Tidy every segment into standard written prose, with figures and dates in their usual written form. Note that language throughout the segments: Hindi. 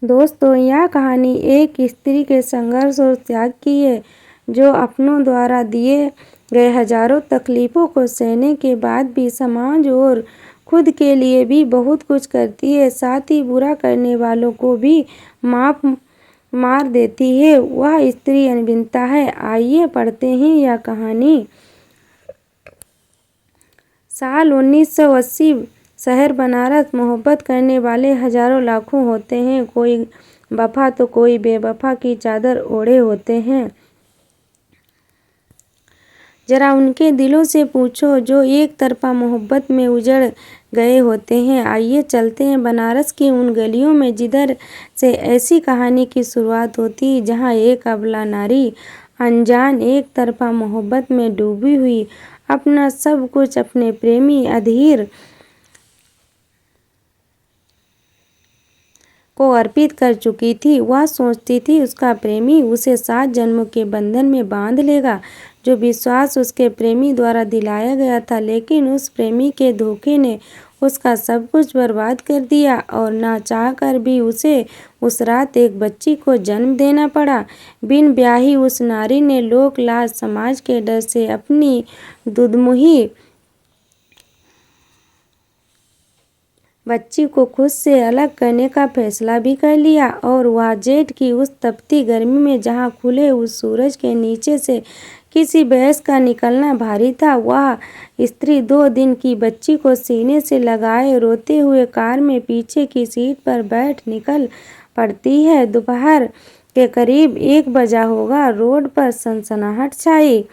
दोस्तों, यह कहानी एक स्त्री के संघर्ष और त्याग की है, जो अपनों द्वारा दिए गए हजारों तकलीफों को सहने के बाद भी समाज और खुद के लिए भी बहुत कुछ करती है, साथ ही बुरा करने वालों को भी माफ मार देती है। वह स्त्री अनबिनता है। आइए पढ़ते हैं यह कहानी। साल 1980। शहर बनारस। मोहब्बत करने वाले हजारों लाखों होते हैं, कोई वफा तो कोई बेवफा की चादर ओढ़े होते हैं। जरा उनके दिलों से पूछो जो एक तरफा मोहब्बत में उजड़ गए होते हैं। आइए चलते हैं बनारस की उन गलियों में जिधर से ऐसी कहानी की शुरुआत होती है, जहां एक अबला नारी अनजान एक तरफा मोहब्बत में डूबी हुई अपना सब कुछ अपने प्रेमी अधीर को अर्पित कर चुकी थी। वह सोचती थी उसका प्रेमी उसे 7 जन्मों के बंधन में बांध लेगा, जो विश्वास उसके प्रेमी द्वारा दिलाया गया था। लेकिन उस प्रेमी के धोखे ने उसका सब कुछ बर्बाद कर दिया और ना चाहकर भी उसे उस रात एक बच्ची को जन्म देना पड़ा। बिन ब्याही उस नारी ने लोक लाज समाज के डर से अपनी दुधमुही बच्ची को खुद से अलग करने का फैसला भी कर लिया। और वह जेठ की उस तपती गर्मी में, जहां खुले उस सूरज के नीचे से किसी बहस का निकलना भारी था, वह स्त्री 2 दिन की बच्ची को सीने से लगाए रोते हुए कार में पीछे की सीट पर बैठ निकल पड़ती है। दोपहर के करीब 1 बजा होगा। रोड पर सनसनाहट छाई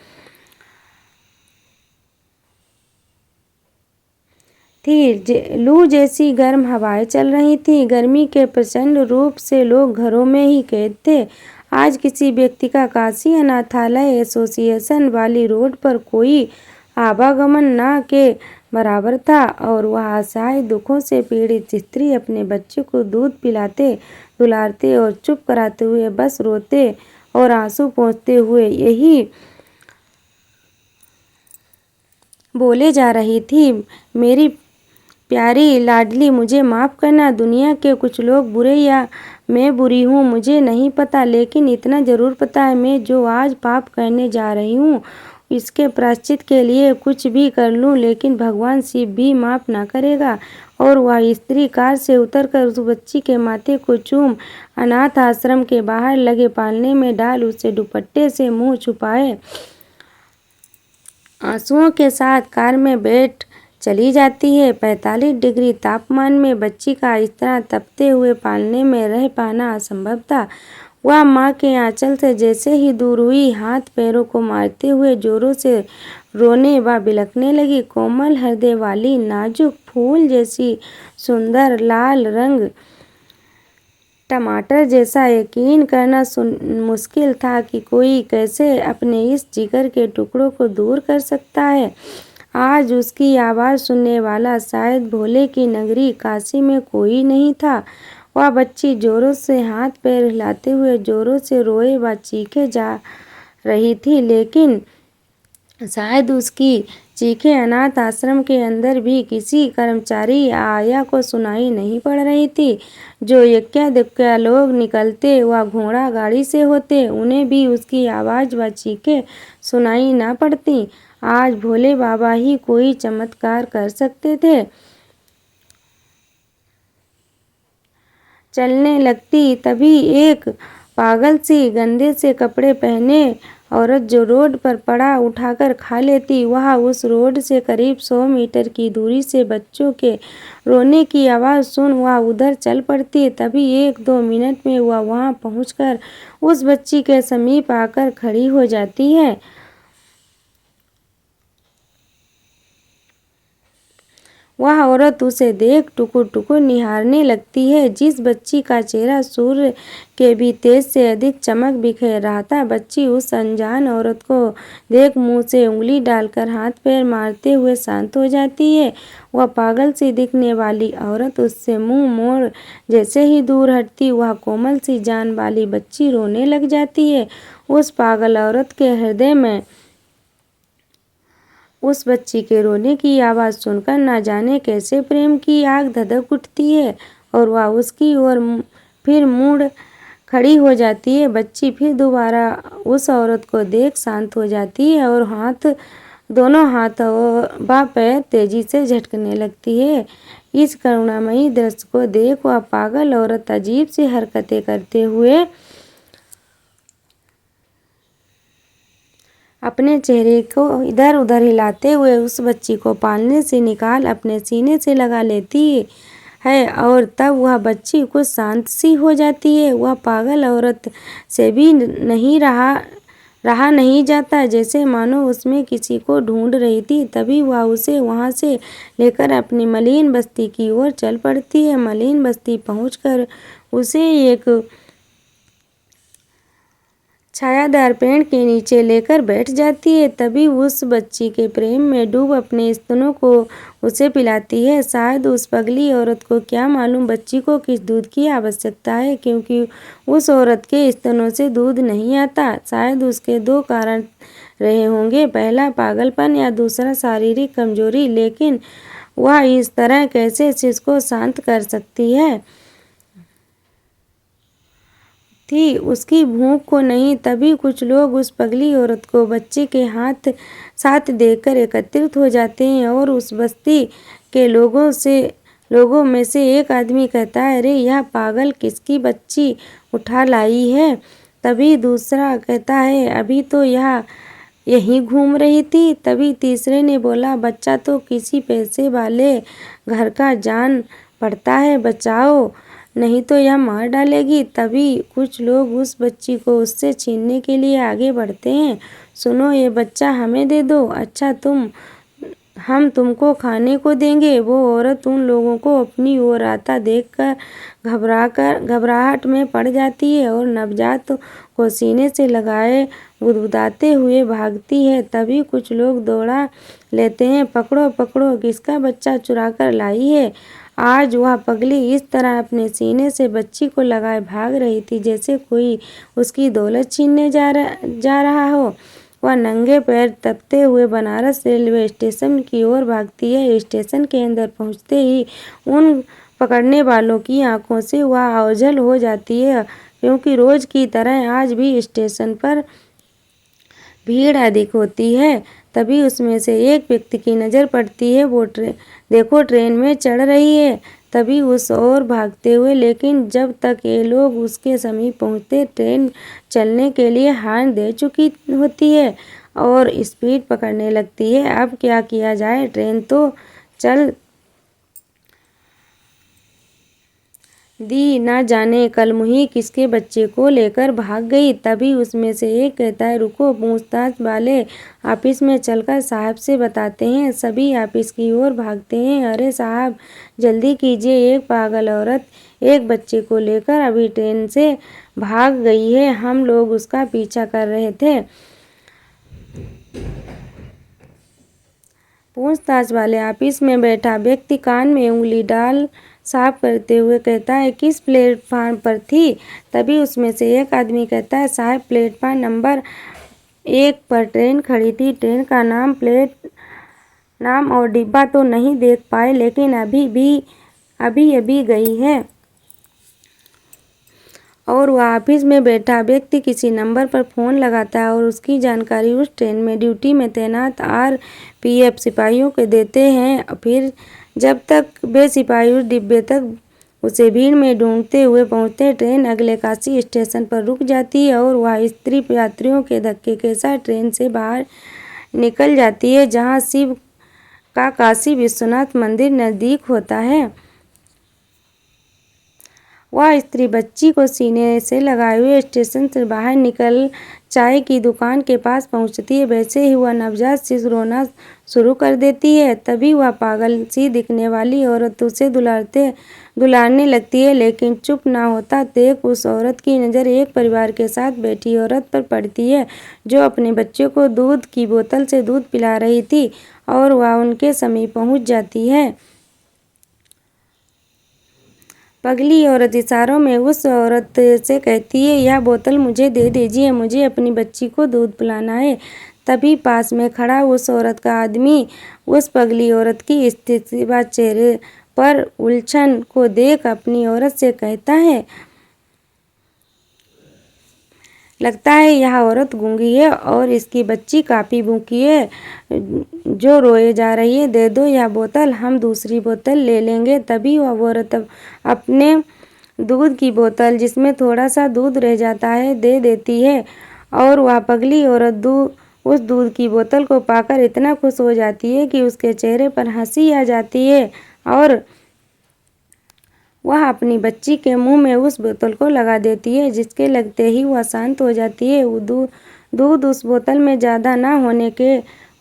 थी। लू जैसी गर्म हवाएं चल रही थी। गर्मी के प्रचंड रूप से लोग घरों में ही कैद थे। आज किसी व्यक्ति का काशी अनाथालय एसोसिएशन वाली रोड पर कोई आवागमन न के बराबर था, और वह असहाय दुखों से पीड़ित स्त्री अपने बच्चे को दूध पिलाते, दुलारते और चुप कराते हुए बस रोते और आंसू पोंछते हुए यही बोले जा रही थी, मेरी प्यारी लाडली, मुझे माफ़ करना। दुनिया के कुछ लोग बुरे या मैं बुरी हूँ, मुझे नहीं पता, लेकिन इतना ज़रूर पता है, मैं जो आज पाप करने जा रही हूँ इसके प्रायश्चित के लिए कुछ भी कर लूँ, लेकिन भगवान शिव भी माफ़ ना करेगा। और वह स्त्री कार से उतरकर उस बच्ची के माथे को चूम अनाथ आश्रम के बाहर लगे पालने में डाल उसे दुपट्टे से मुँह छुपाए आंसुओं के साथ कार में बैठ चली जाती है। 45 डिग्री तापमान में बच्ची का इस तरह तपते हुए पालने में रह पाना असंभव था। वह माँ के आंचल से जैसे ही दूर हुई, हाथ पैरों को मारते हुए जोरों से रोने व बिलखने लगी। कोमल हृदय वाली, नाजुक फूल जैसी सुंदर, लाल रंग टमाटर जैसा। यकीन करना मुश्किल था कि कोई कैसे अपने इस जिगर के टुकड़ों को दूर कर सकता है। आज उसकी आवाज़ सुनने वाला शायद भोले की नगरी काशी में कोई नहीं था। वह बच्ची जोरों से हाथ पैर हिलाते हुए जोरों से रोए व चीखे जा रही थी, लेकिन शायद उसकी चीखें अनाथ आश्रम के अंदर भी किसी कर्मचारी या आया को सुनाई नहीं पड़ रही थी। जो यक्का दुक्का लोग निकलते व घोड़ा गाड़ी से होते, उन्हें भी उसकी आवाज़ व चीखें सुनाई ना पड़ती। आज भोले बाबा ही कोई चमत्कार कर सकते थे। चलने लगती, तभी एक पागल सी गंदे से कपड़े पहने औरत जो रोड पर पड़ा उठाकर खा लेती, वह उस रोड से करीब 100 मीटर की दूरी से बच्चों के रोने की आवाज़ सुन वह उधर चल पड़ती। तभी 1-2 मिनट में वह वहां पहुंचकर उस बच्ची के समीप आकर खड़ी हो जाती है। वह औरत उसे देख टुकुर टुकुर निहारने लगती है। जिस बच्ची का चेहरा सूर्य के भी तेज से अधिक चमक बिखेर रहा था, बच्ची उस अनजान औरत को देख मुंह से उंगली डालकर हाथ पैर मारते हुए शांत हो जाती है। वह पागल सी दिखने वाली औरत उससे मुंह मोड़ जैसे ही दूर हटती, वह कोमल सी जान वाली बच्ची रोने लग जाती है। उस पागल औरत के हृदय में उस बच्ची के रोने की आवाज़ सुनकर न जाने कैसे प्रेम की आग धधक उठती है, और वह उसकी ओर फिर मुड़ खड़ी हो जाती है। बच्ची फिर दोबारा उस औरत को देख शांत हो जाती है और दोनों हाथ व पैर तेजी से झटकने लगती है। इस करुणामयी दृश्य को देख वह पागल औरत अजीब सी हरकतें करते हुए अपने चेहरे को इधर उधर हिलाते हुए उस बच्ची को पालने से निकाल अपने सीने से लगा लेती है और तब वह बच्ची कुछ शांत सी हो जाती है। वह पागल औरत से भी रहा नहीं जाता, जैसे मानो उसमें किसी को ढूंढ रही थी। तभी वह उसे वहां से लेकर अपनी मलिन बस्ती की ओर चल पड़ती है। मलिन बस्ती पहुंचकर उसे एक छायादार पेड़ के नीचे लेकर बैठ जाती है। तभी उस बच्ची के प्रेम में डूब अपने स्तनों को उसे पिलाती है। शायद उस पगली औरत को क्या मालूम बच्ची को किस दूध की आवश्यकता है, क्योंकि उस औरत के स्तनों से दूध नहीं आता। शायद उसके 2 कारण रहे होंगे, पहला पागलपन या दूसरा शारीरिक कमजोरी। लेकिन वह इस तरह कैसे इसको शांत कर सकती है थी, उसकी भूख को नहीं। तभी कुछ लोग उस पगली औरत को बच्चे के साथ देखकर एकत्रित हो जाते हैं और उस बस्ती के लोगों में से एक आदमी कहता है, अरे यह पागल किसकी बच्ची उठा लाई है। तभी दूसरा कहता है, अभी तो यह यहीं घूम रही थी। तभी तीसरे ने बोला, बच्चा तो किसी पैसे वाले घर का जान पड़ता है, बचाओ नहीं तो यह मार डालेगी। तभी कुछ लोग उस बच्ची को उससे छीनने के लिए आगे बढ़ते हैं। सुनो, ये बच्चा हमें दे दो। अच्छा, हम तुमको खाने को देंगे। वो औरत उन लोगों को अपनी ओर आता देखकर घबराहट में पड़ जाती है और नवजात को सीने से लगाए गुदगुदाते हुए भागती है। तभी कुछ लोग दौड़ा लेते हैं, पकड़ो पकड़ो, किसका बच्चा चुरा कर लाई है। आज वह पगली इस तरह अपने सीने से बच्ची को लगाए भाग रही थी जैसे कोई उसकी दौलत छीनने जा रहा हो। वह नंगे पैर तपते हुए बनारस रेलवे स्टेशन की ओर भागती है। स्टेशन के अंदर पहुंचते ही उन पकड़ने वालों की आंखों से वह ओझल हो जाती है, क्योंकि रोज की तरह आज भी स्टेशन पर भीड़ अधिक होती है। तभी उसमें से एक व्यक्ति की नज़र पड़ती है। वो देखो ट्रेन में चढ़ रही है। तभी उस ओर भागते हुए, लेकिन जब तक ये लोग उसके समीप पहुंचते ट्रेन चलने के लिए हाथ दे चुकी होती है और स्पीड पकड़ने लगती है। अब क्या किया जाए, ट्रेन तो चल दी, ना जाने कलमुही किसके बच्चे को लेकर भाग गई। तभी उसमें से एक कहता है, रुको, पूछताछ वाले ऑफिस में चलकर साहब से बताते हैं। सभी ऑफिस की ओर भागते हैं। अरे साहब, जल्दी कीजिए, एक पागल औरत एक बच्चे को लेकर अभी ट्रेन से भाग गई है, हम लोग उसका पीछा कर रहे थे। पूछताछ वाले ऑफिस में बैठा व्यक्ति कान में उंगली डाल साफ करते हुए कहता है, किस प्लेटफार्म पर थी। तभी उसमें से एक आदमी कहता है, साहब प्लेटफार्म नंबर 1 पर ट्रेन खड़ी थी। ट्रेन का नाम और डिब्बा तो नहीं देख पाए, लेकिन अभी गई है। और वह ऑफिस में बैठा व्यक्ति किसी नंबर पर फ़ोन लगाता है और उसकी जानकारी उस ट्रेन में ड्यूटी में तैनात RPF सिपाहियों को देते हैं। फिर जब तक वे सिपाही उस डिब्बे तक उसे भीड़ में ढूंढते हुए पहुंचते, ट्रेन अगले काशी स्टेशन पर रुक जाती है और वह स्त्री यात्रियों के धक्के के साथ ट्रेन से बाहर निकल जाती है, जहां शिव का काशी विश्वनाथ मंदिर नज़दीक होता है। वह स्त्री बच्ची को सीने से लगाए हुए स्टेशन से बाहर निकल चाय की दुकान के पास पहुंचती है। वैसे ही वह नवजात शिशु रोना शुरू कर देती है। तभी वह पागल सी दिखने वाली औरत उसे दुलारने लगती है, लेकिन चुप ना होता देख उस औरत की नज़र एक परिवार के साथ बैठी औरत पर पड़ती है, जो अपने बच्चे को दूध की बोतल से दूध पिला रही थी, और वह उनके समीप पहुंच जाती है। पगली औरत इशारों में उस औरत से कहती है, यह बोतल मुझे दे दीजिए, मुझे अपनी बच्ची को दूध पिलाना है। तभी पास में खड़ा उस औरत का आदमी उस पगली औरत की स्थिति व चेहरे पर उलझन को देख अपनी औरत से कहता है, लगता है यह औरत गूंगी है और इसकी बच्ची काफ़ी भूखी है, जो रोए जा रही है। दे दो यह बोतल, हम दूसरी बोतल ले लेंगे। तभी वह औरत अपने दूध की बोतल, जिसमें थोड़ा सा दूध रह जाता है, दे देती है और वह पगली औरत उस दूध की बोतल को पाकर इतना खुश हो जाती है कि उसके चेहरे पर हंसी आ जाती है और वह अपनी बच्ची के मुंह में उस बोतल को लगा देती है, जिसके लगते ही वह शांत हो जाती है। दूध उस बोतल में ज़्यादा ना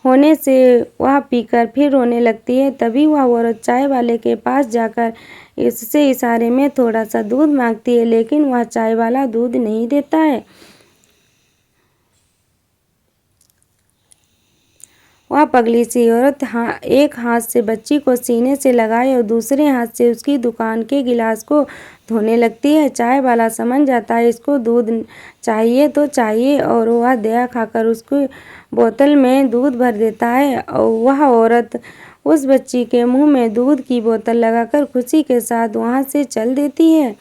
होने से वह पीकर फिर रोने लगती है। तभी वह औरत चाय वाले के पास जाकर इससे इशारे में थोड़ा सा दूध मांगती है, लेकिन वह चाय वाला दूध नहीं देता है। वह पगली सी औरत एक हाथ से बच्ची को सीने से लगाए और दूसरे हाथ से उसकी दुकान के गिलास को धोने लगती है। चाय वाला समझ जाता है इसको दूध चाहिए तो चाहिए और वह दया खाकर उसको बोतल में दूध भर देता है और वह औरत उस बच्ची के मुंह में दूध की बोतल लगाकर खुशी के साथ वहां से चल देती है।